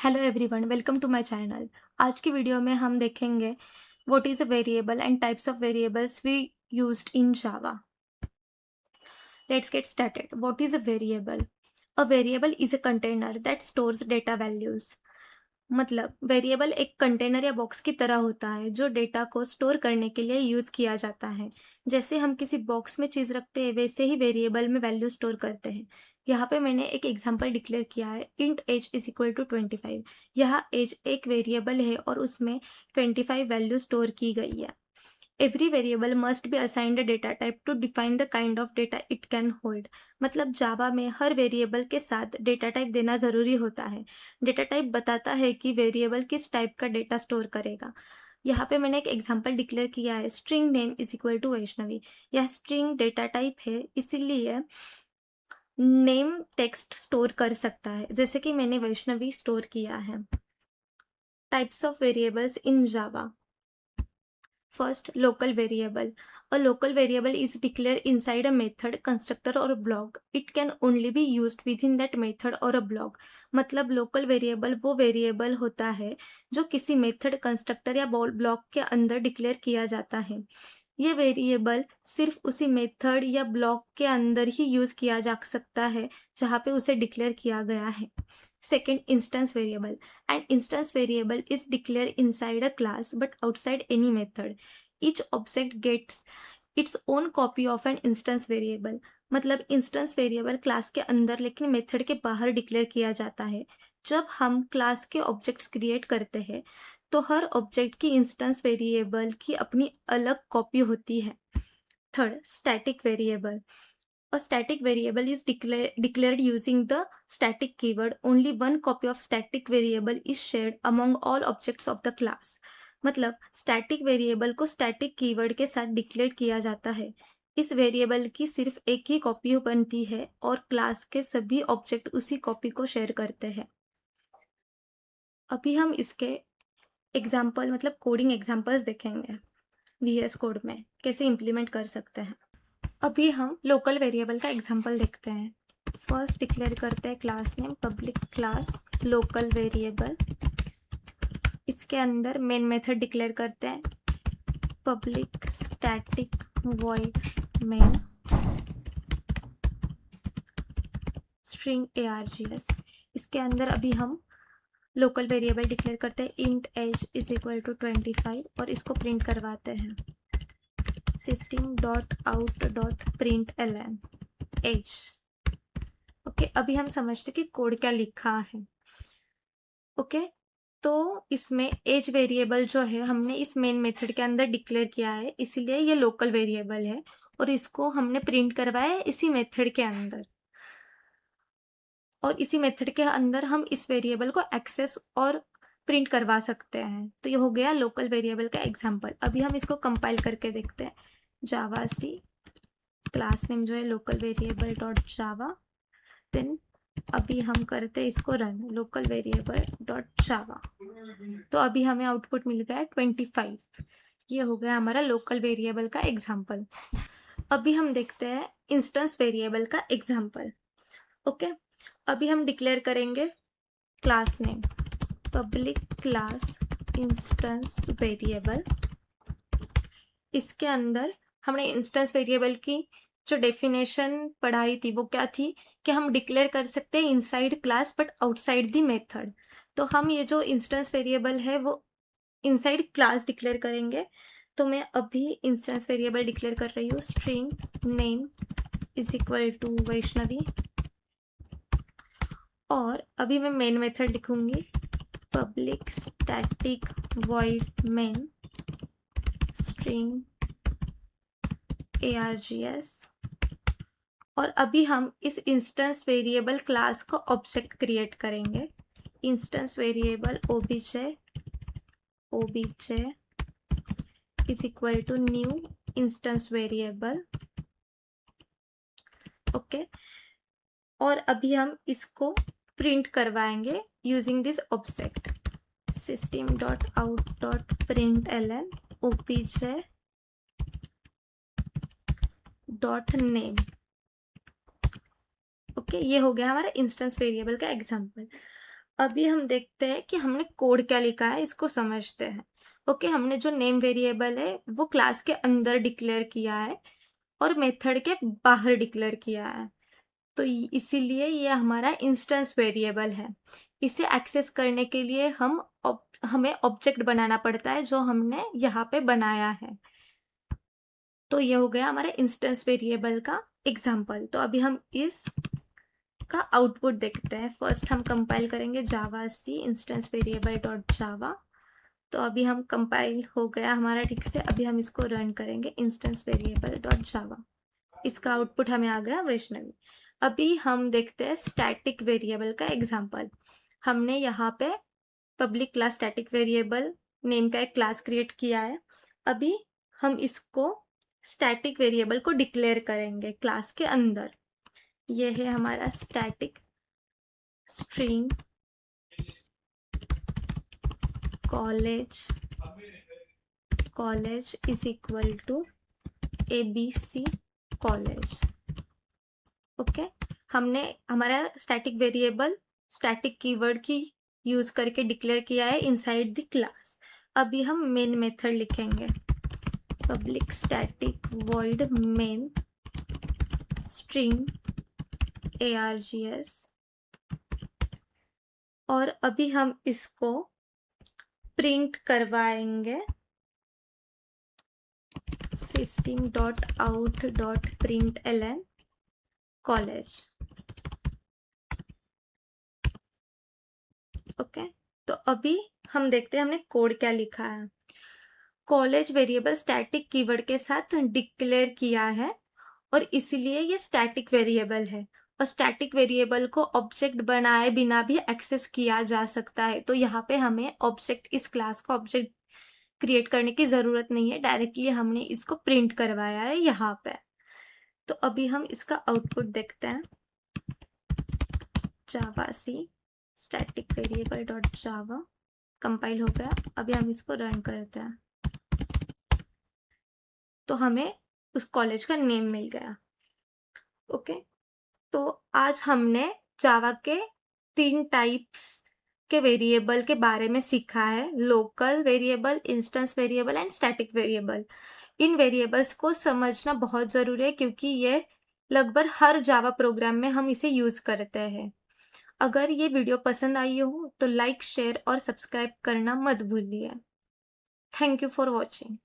Hello everyone, welcome to my channel. आज की video में हम देखेंगे what is a variable and types of variables we used in Java. Let's get started. What is a variable? A variable is a container that stores data values. मतलब variable एक container या box की तरह होता है जो data को store करने के लिए यूज़ किया जाता है। जैसे हम किसी बॉक्स में चीज़ रखते हैं वैसे ही वेरिएबल में वैल्यू स्टोर करते हैं। यहाँ पे मैंने एक एग्जांपल डिक्लेयर किया है, int age is equal to 25। यहाँ एज एक वेरिएबल है और उसमें 25 वैल्यू स्टोर की गई है। Every variable must be assigned a data type two define the kind of data it can hold. मतलब जावा में हर वेरिएबल के साथ डेटा टाइप देना ज़रूरी होता है। डेटा टाइप बताता है कि वेरिएबल किस टाइप का डेटा स्टोर करेगा। यहाँ पे मैंने एक एग्जांपल डिक्लेयर किया है, string name is equal to Vaishnavi. यह स्ट्रिंग डेटा टाइप है, इसीलिए नेम टेक्स्ट स्टोर कर सकता है, जैसे कि मैंने वैष्णवी स्टोर किया है। Types of variables in Java. First, local variable. A local variable is declared inside a method, constructor or a block. It can only be used within that method or a block. मतलब local variable वो variable होता है जो किसी method, constructor या block के अंदर declare किया जाता है। ये वेरिएबल सिर्फ उसी मेथड या ब्लॉक के अंदर ही यूज़ किया जा सकता है जहाँ पे उसे डिक्लेयर किया गया है। Second, instance variable. An instance variable is declared inside a class but outside any method. Each object gets its own copy of an instance variable. मतलब इंस्टेंस वेरिएबल क्लास के अंदर लेकिन मेथड के बाहर डिक्लेयर किया जाता है। जब हम क्लास के ऑब्जेक्ट्स क्रिएट करते हैं तो हर ऑब्जेक्ट की इंस्टेंस वेरिएबल की अपनी अलग कॉपी होती है। Third, static variable. A static variable is declared using the static keyword. Only one copy of static variable is shared among all objects of the class. मतलब static variable को static keyword के साथ declare किया जाता है। इस variable की सिर्फ एक ही कॉपी बनती है और क्लास के सभी ऑब्जेक्ट उसी कॉपी को शेयर करते हैं। अभी हम इसके एग्जाम्पल मतलब कोडिंग एग्जाम्पल्स देखेंगे VS कोड में कैसे इम्प्लीमेंट कर सकते हैं। अभी हम लोकल वेरिएबल का एग्जांपल देखते हैं। फर्स्ट डिक्लेयर करते हैं class name, public class local variable. इसके अंदर मेन मेथड डिक्लेयर करते हैं public static void main string args। इसके अंदर अभी हम लोकल वेरिएबल डिक्लेयर करते हैं int age is equal to 25 और इसको प्रिंट करवाते हैं system.out.println age। ओके, अभी हम समझते कि कोड क्या लिखा है। ओके, तो इसमें एज वेरिएबल जो है हमने इस मेन मेथड के अंदर डिक्लेयर किया है, इसीलिए ये लोकल वेरिएबल है और इसको हमने प्रिंट करवाया है इसी मेथड के अंदर। और इसी मेथड के अंदर हम इस वेरिएबल को एक्सेस और प्रिंट करवा सकते हैं। तो ये हो गया लोकल वेरिएबल का एग्जांपल। अभी हम इसको कंपाइल करके देखते हैं। जावा सी क्लास नेम जो है local variable dot Java, then अभी हम करते हैं इसको run local variable dot Java. तो अभी हमें आउटपुट मिल गया 25। ये हो गया हमारा लोकल वेरिएबल का एग्जांपल। अभी हम देखते हैं इंस्टेंस वेरिएबल का एग्जांपल। ओके, अभी हम डिक्लेयर करेंगे class name public class instance variable. इसके अंदर हमने इंस्टेंस वेरिएबल की जो डेफिनेशन पढ़ाई थी वो क्या थी कि हम डिक्लेयर कर सकते हैं inside class but outside the method. तो हम ये जो इंस्टेंस वेरिएबल है वो इनसाइड क्लास डिक्लेयर करेंगे। तो मैं अभी इंस्टेंस वेरिएबल डिक्लेयर कर रही हूँ string name is equal to Vaishnavi और अभी मैं मेन मेथड लिखूंगी public static void main string args। और अभी हम इस इंस्टेंस वेरिएबल क्लास को ऑब्जेक्ट क्रिएट करेंगे। Instance variable obj is equal to new instance variable. Okay, और अभी हम इसको प्रिंट करवाएंगे using this object system.out.println obj dot name. Okay, ये हो गया हमारा इंस्टेंस वेरिएबल का एग्जांपल। अभी हम देखते हैं कि हमने कोड क्या लिखा है, इसको समझते हैं। ओके, हमने जो नेम वेरिएबल है वो क्लास के अंदर डिक्लेयर किया है और मेथड के बाहर डिक्लेयर किया है। तो इसीलिए ये हमारा इंस्टेंस वेरिएबल है। इसे एक्सेस करने के लिए हमें ऑब्जेक्ट बनाना पड़ता है, जो हमने यहाँ पे बनाया है। तो ये हो गया हमारे इंस्टेंस वेरिएबल का एग्जाम्पल। तो अभी हम इस का आउटपुट देखते हैं। फर्स्ट हम कंपाइल करेंगे जावा सी इंस्टेंस वेरिएबल डॉट जावा। तो अभी हम कंपाइल हो गया हमारा ठीक से। अभी हम इसको रन करेंगे इंस्टेंस वेरिएबल डॉट जावा। इसका आउटपुट हमें आ गया वैष्णवी। अभी हम देखते हैं स्टैटिक वेरिएबल का एग्जाम्पल। हमने यहाँ पे public class static variable name का एक क्लास क्रिएट किया है। अभी हम इसको स्टैटिक वेरिएबल को डिक्लेयर करेंगे क्लास के अंदर। ये है हमारा static string college is equal to ABC college. Okay, हमने हमारा स्टैटिक वेरिएबल स्टैटिक कीवर्ड की यूज करके डिक्लेयर किया है इनसाइड द क्लास। अभी हम मेन मेथड लिखेंगे, public static void main string args। और अभी हम इसको प्रिंट करवाएंगे system.out.println कॉलेज। ओके, तो अभी हम देखते हैं हमने कोड क्या लिखा है। कॉलेज वेरिएबल स्टैटिक कीवर्ड के साथ डिक्लेयर किया है और इसीलिए ये स्टैटिक वेरिएबल है। और स्टैटिक वेरिएबल को ऑब्जेक्ट बनाए बिना भी एक्सेस किया जा सकता है। तो यहाँ पे हमें ऑब्जेक्ट, इस क्लास को ऑब्जेक्ट क्रिएट करने की जरूरत नहीं है, डायरेक्टली हमने इसको प्रिंट करवाया है यहाँ पे। तो अभी हम इसका आउटपुट देखते हैं। Java C static variable dot Java compile हो गया। अभी हम इसको रन करते हैं तो हमें उस कॉलेज का नेम मिल गया। ओके, तो आज हमने जावा के 3 टाइप्स के वेरिएबल के बारे में सीखा है, local variable, instance variable and static variable. In variables को समझना बहुत ज़रूरी है क्योंकि ये लगभग हर जावा प्रोग्राम में हम इसे यूज़ करते हैं। अगर ये वीडियो पसंद आई हो तो लाइक, शेयर और सब्सक्राइब करना मत भूलिए। Thank you for watching.